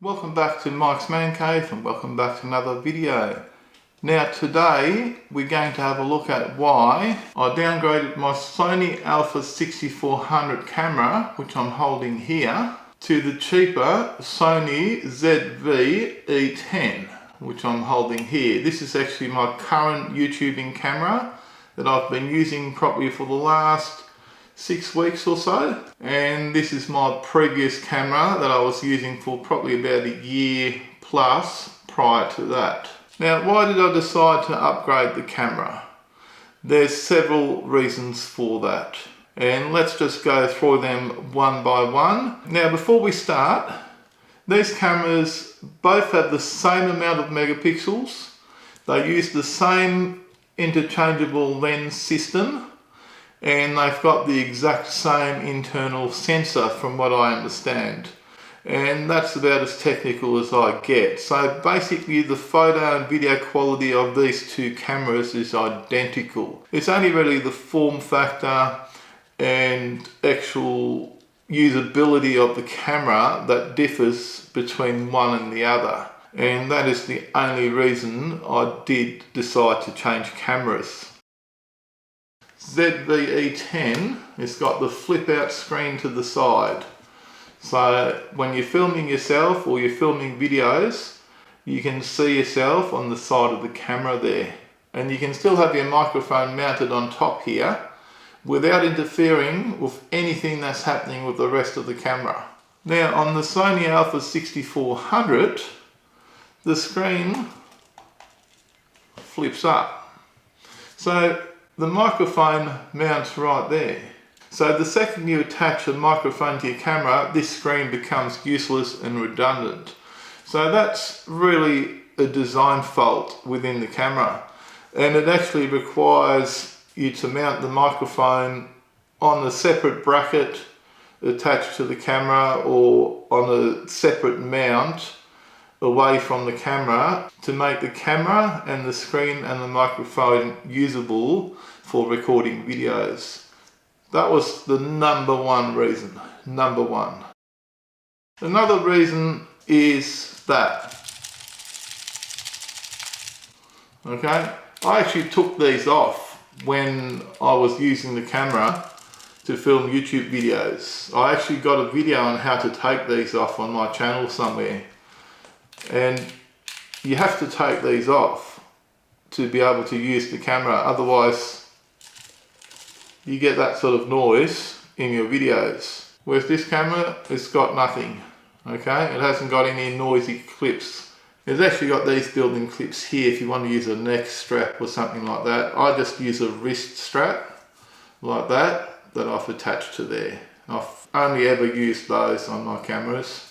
Welcome back to Mike's Man Cave and welcome back to another video. Now today we're going to have a look at why I downgraded my Sony A6400 camera, which I'm holding here, to the cheaper Sony E10, which I'm holding here. This is actually my current YouTubing camera that I've been using probably for the last 6 weeks or so, and this is my previous camera that I was using for probably about a year plus prior to that. Now, why did I decide to upgrade the camera? There's several reasons for that, and let's just go through them one by one. Now, before we start, these cameras both have the same amount of megapixels. They use the same interchangeable lens system, and they've got the exact same internal sensor from what I understand, and that's about as technical as I get. So basically the photo and video quality of these two cameras is identical. It's only really the form factor and actual usability of the camera that differs between one and the other, and that is the only reason I did decide to change cameras. ZV-E10 has got the flip out screen to the side, so when you're filming yourself or you're filming videos, you can see yourself on the side of the camera there, and you can still have your microphone mounted on top here without interfering with anything that's happening with the rest of the camera. Now on the Sony A6400, the screen flips up, so the microphone mounts right there. So the second you attach a microphone to your camera, this screen becomes useless and redundant. So that's really a design fault within the camera, and it actually requires you to mount the microphone on a separate bracket attached to the camera or on a separate mount away from the camera to make the camera and the screen and the microphone usable for recording videos. That was the number one reason. Number one. Another reason is that, okay, I actually took these off when I was using the camera to film YouTube videos. I actually got a video on how to take these off on my channel somewhere. And you have to take these off to be able to use the camera, otherwise you get that sort of noise in your videos. Whereas this camera, it's got nothing, okay? It hasn't got any noisy clips. It's actually got these built-in clips here if you want to use a neck strap or something like that. I just use a wrist strap like that I've attached to there. I've only ever used those on my cameras.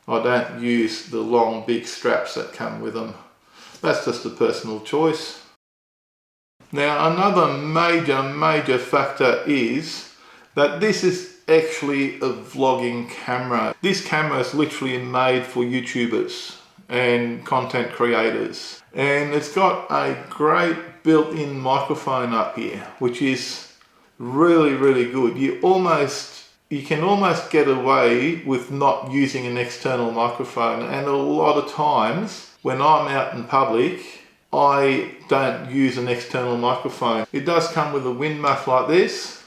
I don't use the long big straps that come with them. That's just a personal choice. Now another major factor is that this is actually a vlogging camera. This camera is literally made for YouTubers and content creators, and it's got a great built-in microphone up here, which is really good. You can almost get away with not using an external microphone, and a lot of times when I'm out in public I don't use an external microphone. It does come with a wind muff like this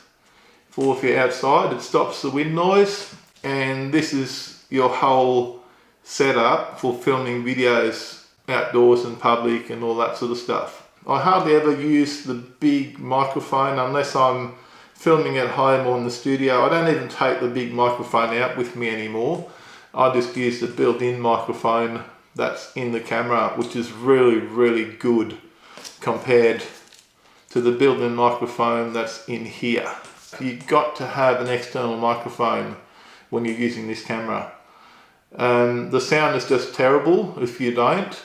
for if you're outside. It stops the wind noise, and this is your whole setup for filming videos outdoors in public and all that sort of stuff. I hardly ever use the big microphone unless I'm filming at home or in the studio. I don't even take the big microphone out with me anymore. I just use the built-in microphone that's in the camera, which is really good compared to the built-in microphone that's in here. You've got to have an external microphone when you're using this camera. The sound is just terrible if you don't.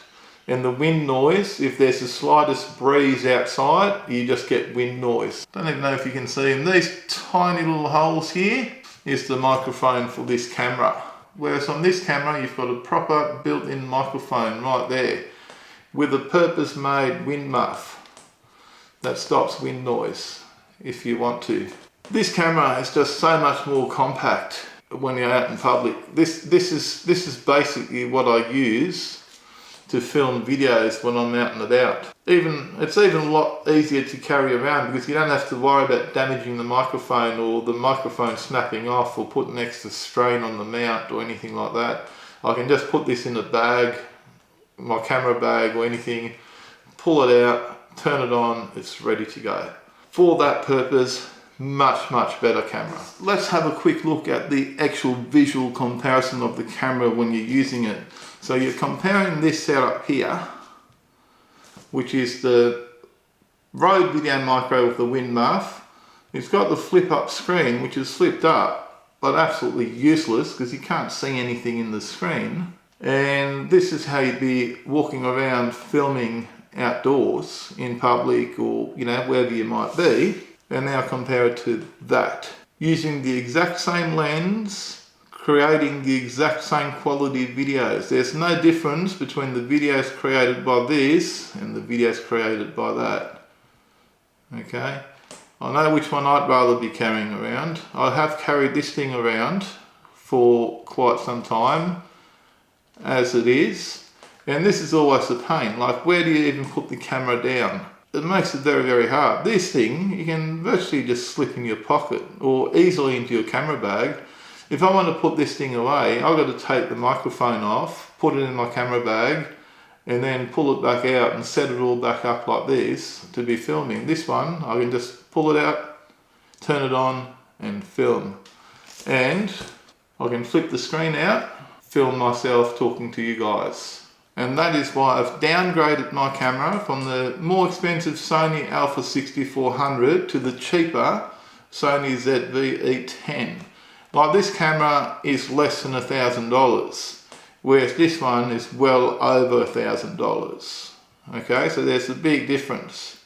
And the wind noise, if there's the slightest breeze outside, you just get wind noise. Don't even know if you can see them. These tiny little holes here is the microphone for this camera. Whereas on this camera, you've got a proper built-in microphone right there with a purpose-made wind muff that stops wind noise if you want to. This camera is just so much more compact. when you're out in public. This is basically what I use to film videos when I'm out and about. It's even a lot easier to carry around because you don't have to worry about damaging the microphone or the microphone snapping off or putting extra strain on the mount or anything like that. I can just put this in a bag, my camera bag or anything, pull it out, turn it on, it's ready to go. For that purpose, much better camera. Let's have a quick look at the actual visual comparison of the camera when you're using it. So you're comparing this setup here, which is the Rode Video Micro with the wind muff. It's got the flip up screen, which is flipped up, but absolutely useless because you can't see anything in the screen. And this is how you'd be walking around filming outdoors in public or wherever you might be. And now compare it to that. Using the exact same lens, creating the exact same quality videos. There's no difference between the videos created by this and the videos created by that. Okay, I know which one I'd rather be carrying around. I have carried this thing around for quite some time as it is, and this is always a pain. Like, where do you even put the camera down? It makes it very hard. This thing you can virtually just slip in your pocket or easily into your camera bag. If I want to put this thing away, I've got to take the microphone off, put it in my camera bag, and then pull it back out and set it all back up like this to be filming. This one, I can just pull it out, turn it on, and film. And I can flip the screen out, film myself talking to you guys. And that is why I've downgraded my camera from the more expensive Sony A6400 to the cheaper Sony ZV-E10. Like, this camera is less than $1,000, whereas this one is well over $1,000. Okay, so there's a big difference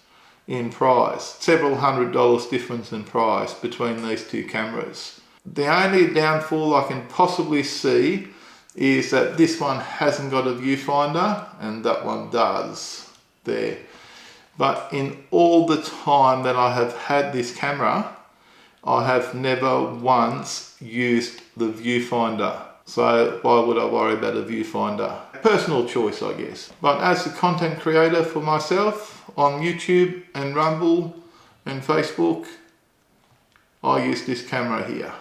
in price, several $100s difference in price between these two cameras. The only downfall I can possibly see is that this one hasn't got a viewfinder and that one does there. But in all the time that I have had this camera, I have never once used the viewfinder. So why would I worry about a viewfinder? Personal choice, I guess. But as a content creator for myself on YouTube and Rumble and Facebook, I use this camera here.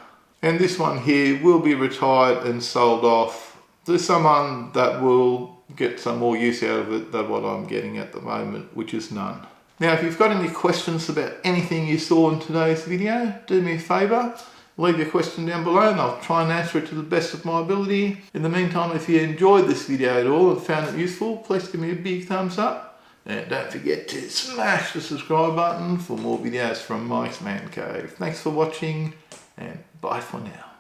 And this one here will be retired and sold off to someone that will get some more use out of it than what I'm getting at the moment, which is none. Now, if you've got any questions about anything you saw in today's video, do me a favour, leave your question down below and I'll try and answer it to the best of my ability. In the meantime, if you enjoyed this video at all and found it useful, please give me a big thumbs up. And don't forget to smash the subscribe button for more videos from Mike's Man Cave. Thanks for watching and bye for now.